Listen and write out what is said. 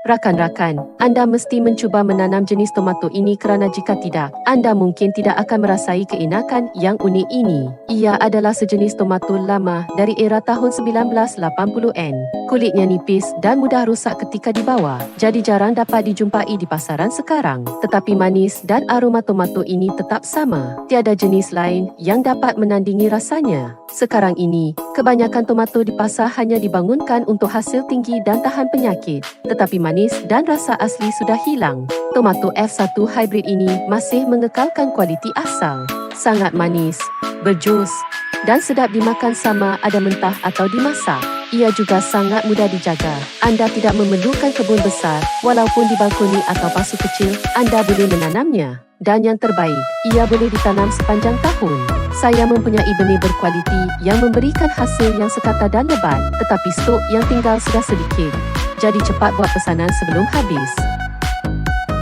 Rakan-rakan, anda mesti mencuba menanam jenis tomato ini kerana jika tidak, anda mungkin tidak akan merasai keenakan yang unik ini. Ia adalah sejenis tomato lama dari era tahun 1980-an. Kulitnya nipis dan mudah rusak ketika dibawa, jadi jarang dapat dijumpai di pasaran sekarang. Tetapi manis dan aroma tomato ini tetap sama. Tiada jenis lain yang dapat menandingi rasanya. Sekarang ini, kebanyakan tomato di pasar hanya dibangunkan untuk hasil tinggi dan tahan penyakit. Tetapi manis dan rasa asli sudah hilang. Tomato F1 hybrid ini masih mengekalkan kualiti asal. Sangat manis, berjus dan sedap dimakan sama ada mentah atau dimasak. Ia juga sangat mudah dijaga. Anda tidak memerlukan kebun besar, walaupun di balkoni atau pasu kecil, anda boleh menanamnya. Dan yang terbaik, ia boleh ditanam sepanjang tahun. Saya mempunyai benih berkualiti yang memberikan hasil yang sekata dan lebat, tetapi stok yang tinggal sudah sedikit. Jadi cepat buat pesanan sebelum habis.